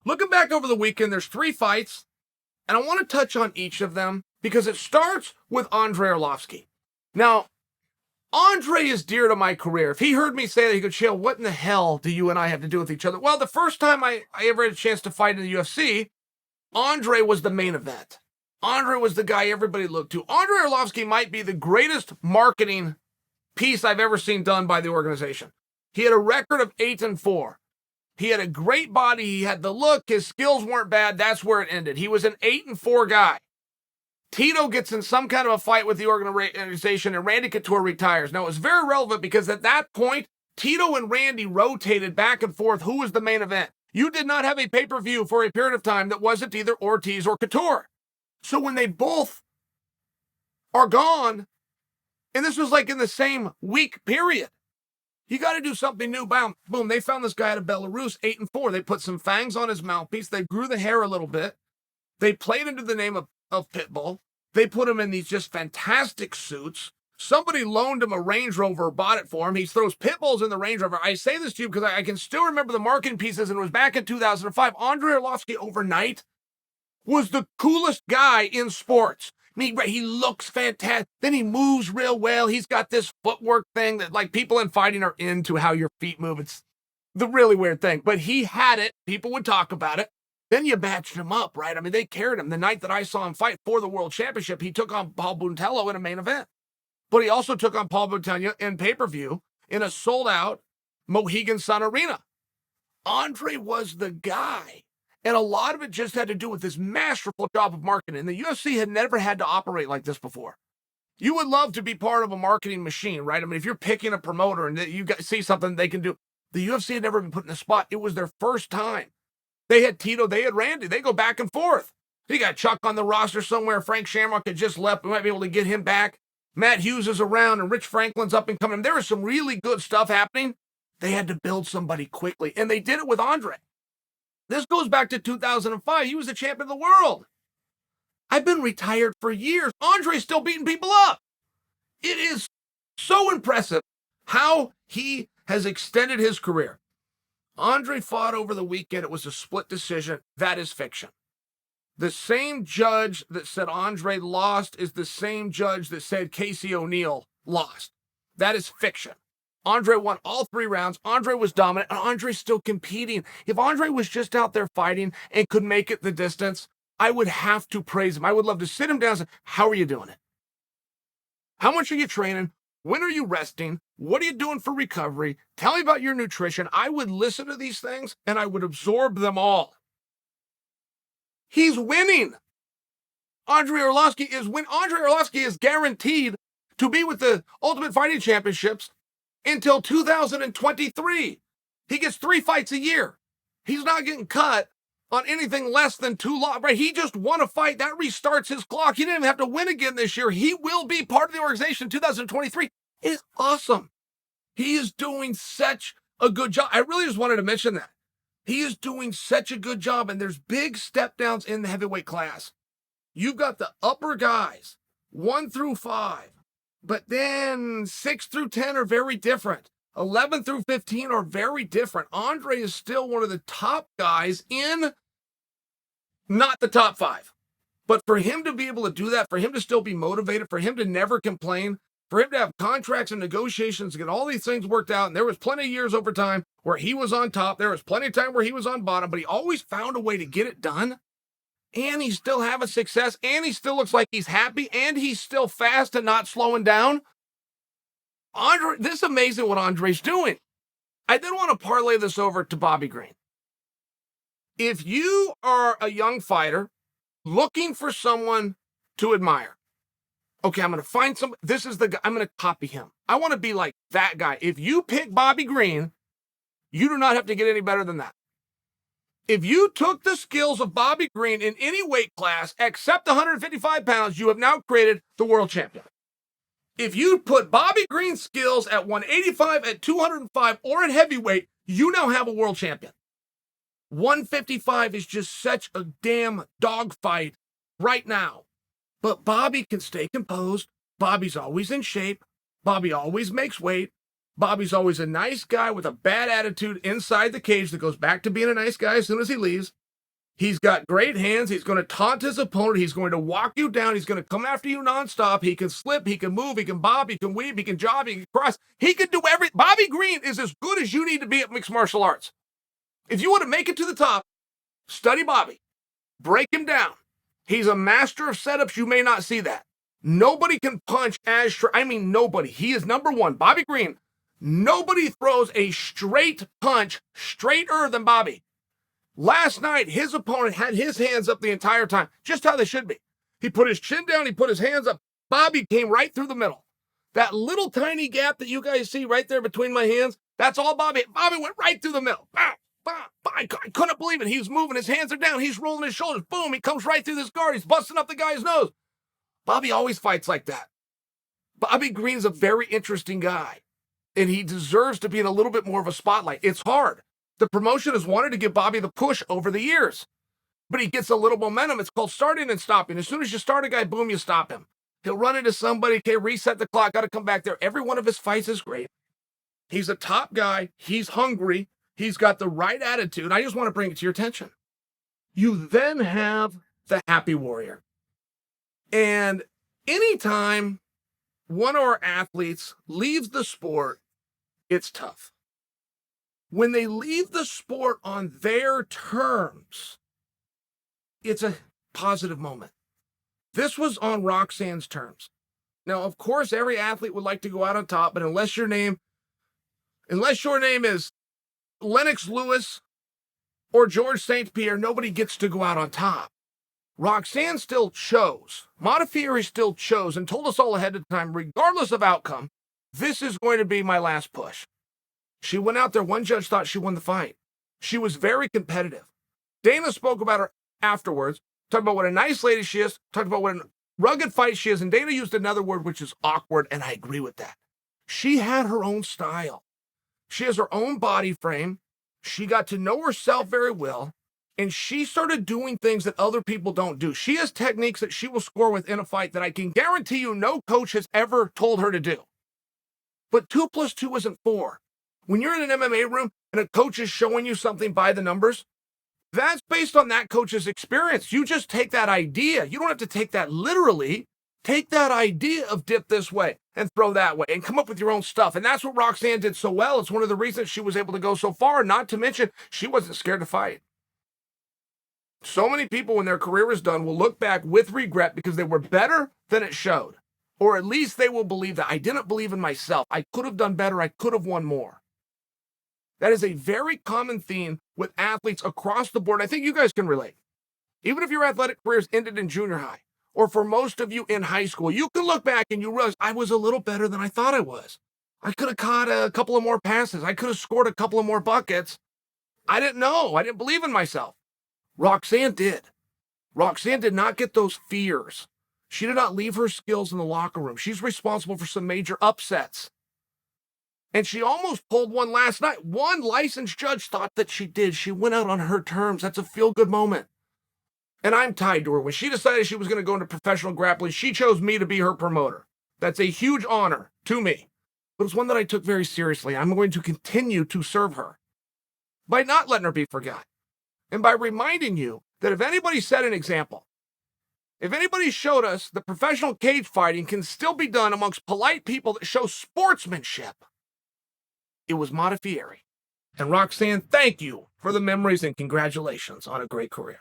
Looking back over the weekend, there's 3 fights, and I want to touch on each of them because it starts with Andrei Arlovski. Now, Andre is dear to my career. If he heard me say that, he could, Chael, what in the hell do you and I have to do with each other? Well, the first time I ever had a chance to fight in the UFC, Andre was the main event. Andre was the guy everybody looked to. Andrei Arlovski might be the greatest marketing piece I've ever seen done by the organization. He had a record of 8-4. He had a great body. He had the look. His skills weren't bad. That's where it ended. He was an 8-4 guy. Tito gets in some kind of a fight with the organization, and Randy Couture retires. Now, it was very relevant because at that point, Tito and Randy rotated back and forth who was the main event. You did not have a pay-per-view for a period of time that wasn't either Ortiz or Couture. So when they both are gone, and this was like in the same week period, you got to do something new. Boom, boom. They found this guy out of Belarus, 8-4. They put some fangs on his mouthpiece. They grew the hair a little bit. They played into the name of Pitbull. They put him in these just fantastic suits. Somebody loaned him a Range Rover, bought it for him. He throws Pitbulls in the Range Rover. I say this to you because I can still remember the marketing pieces, and it was back in 2005. Andrei Arlovski overnight was the coolest guy in sports. I mean, he looks fantastic. Then he moves real well. He's got this footwork thing that, like, people in fighting are into how your feet move. It's the really weird thing. But he had it. People would talk about it. Then you matched him up, right? I mean, they carried him. The night that I saw him fight for the World Championship, he took on Paul Buntello in a main event. But he also took on Paul Buntello in pay-per-view in a sold-out Mohegan Sun Arena. Andre was the guy. And a lot of it just had to do with this masterful job of marketing. The UFC had never had to operate like this before. You would love to be part of a marketing machine, right? I mean, if you're picking a promoter and you see something they can do, the UFC had never been put in a spot. It was their first time. They had Tito, they had Randy. They go back and forth. You got Chuck on the roster somewhere. Frank Shamrock had just left. We might be able to get him back. Matt Hughes is around, and Rich Franklin's up and coming. There was some really good stuff happening. They had to build somebody quickly, and they did it with Andre. This goes back to 2005. He was the champion of the world. I've been retired for years. Andre's still beating people up. It is so impressive how he has extended his career. Andre fought over the weekend. It was a split decision. That is fiction. The same judge that said Andre lost is the same judge that said Casey O'Neill lost. That is fiction. Andre won all 3 rounds. Andre was dominant, and Andre's still competing. If Andre was just out there fighting and could make it the distance, I would have to praise him. I would love to sit him down and say, how are you doing it? How much are you training? When are you resting? What are you doing for recovery? Tell me about your nutrition. I would listen to these things, and I would absorb them all. He's winning. Andrei Arlovski is winning. Andrei Arlovski is guaranteed to be with the Ultimate Fighting Championships until 2023. He gets 3 fights a year. He's not getting cut on anything less than 2 losses. Right? He just won a fight. That restarts his clock. He didn't even have to win again this year. He will be part of the organization in 2023. It is awesome. He is doing such a good job. I really just wanted to mention that. He is doing such a good job, and there's big step downs in the heavyweight class. You've got the upper guys, 1 through 5, but then 6 through 10 are very different. 11 through 15 are very different. Andre is still one of the top guys in not the top 5. But for him to be able to do that, for him to still be motivated, for him to never complain, for him to have contracts and negotiations to get all these things worked out, and there was plenty of years over time where he was on top, there was plenty of time where he was on bottom, but he always found a way to get it done, and he's still having success, and he still looks like he's happy, and he's still fast and not slowing down. Andre, this is amazing what Andre's doing. I then want to parlay this over to Bobby Green. If you are a young fighter looking for someone to admire, okay, I'm going to find some, this is the guy, I'm going to copy him. I want to be like that guy. If you pick Bobby Green, you do not have to get any better than that. If you took the skills of Bobby Green in any weight class except 155 pounds, you have now created the world champion. If you put Bobby Green's skills at 185, at 205, or at heavyweight, you now have a world champion. 155 is just such a damn dogfight right now. But Bobby can stay composed. Bobby's always in shape. Bobby always makes weight. Bobby's always a nice guy with a bad attitude inside the cage that goes back to being a nice guy as soon as he leaves. He's got great hands. He's going to taunt his opponent. He's going to walk you down. He's going to come after you nonstop. He can slip. He can move. He can bob. He can weave. He can job. He can cross. He can do everything. Bobby Green is as good as you need to be at mixed martial arts. If you want to make it to the top, study Bobby. Break him down. He's a master of setups. You may not see that. Nobody can punch nobody. He is number one. Bobby Green. Nobody throws a straight punch straighter than Bobby. Last night, his opponent had his hands up the entire time, just how they should be. He put his chin down, he put his hands up. Bobby came right through the middle. That little tiny gap that you guys see right there between my hands, that's all Bobby. Bobby went right through the middle. I couldn't believe it. He was moving, his hands are down, he's rolling his shoulders. Boom, he comes right through this guard. He's busting up the guy's nose. Bobby always fights like that. Bobby Green's a very interesting guy, and he deserves to be in a little bit more of a spotlight. It's hard. The promotion has wanted to give Bobby the push over the years, but he gets a little momentum. It's called starting and stopping. As soon as you start a guy, boom, you stop him. He'll run into somebody, okay, reset the clock, got to come back there. Every one of his fights is great. He's a top guy. He's hungry. He's got the right attitude. I just want to bring it to your attention. You then have the happy warrior. And anytime one of our athletes leaves the sport, it's tough. When they leave the sport on their terms, it's a positive moment. This was on Roxanne's terms. Now, of course, every athlete would like to go out on top, but unless your name is Lennox Lewis or George St. Pierre, nobody gets to go out on top. Roxanne still chose. Modafferi still chose and told us all ahead of time, regardless of outcome, this is going to be my last push. She went out there. One judge thought she won the fight. She was very competitive. Dana spoke about her afterwards, talked about what a nice lady she is, talked about what a rugged fight she is, and Dana used another word, which is awkward, and I agree with that. She had her own style. She has her own body frame. She got to know herself very well, and she started doing things that other people don't do. She has techniques that she will score with in a fight that I can guarantee you no coach has ever told her to do. But 2 + 2 isn't 4. When you're in an MMA room and a coach is showing you something by the numbers, that's based on that coach's experience. You just take that idea. You don't have to take that literally. Take that idea of dip this way and throw that way and come up with your own stuff. And that's what Roxanne did so well. It's one of the reasons she was able to go so far, not to mention she wasn't scared to fight. So many people, when their career is done, will look back with regret because they were better than it showed. Or at least they will believe that I didn't believe in myself. I could have done better. I could have won more. That is a very common theme with athletes across the board. I think you guys can relate. Even if your athletic careers ended in junior high, or for most of you in high school, you can look back and you realize I was a little better than I thought I was. I could have caught a couple of more passes. I could have scored a couple of more buckets. I didn't know. I didn't believe in myself. Roxanne did. Roxanne did not get those fears. She did not leave her skills in the locker room. She's responsible for some major upsets. And she almost pulled one last night. One licensed judge thought that she did. She went out on her terms. That's a feel-good moment. And I'm tied to her. When she decided she was going to go into professional grappling, she chose me to be her promoter. That's a huge honor to me. But it's one that I took very seriously. I'm going to continue to serve her by not letting her be forgot. And by reminding you that if anybody set an example, if anybody showed us that professional cage fighting can still be done amongst polite people that show sportsmanship, it was Modafferi. And Roxanne, thank you for the memories and congratulations on a great career.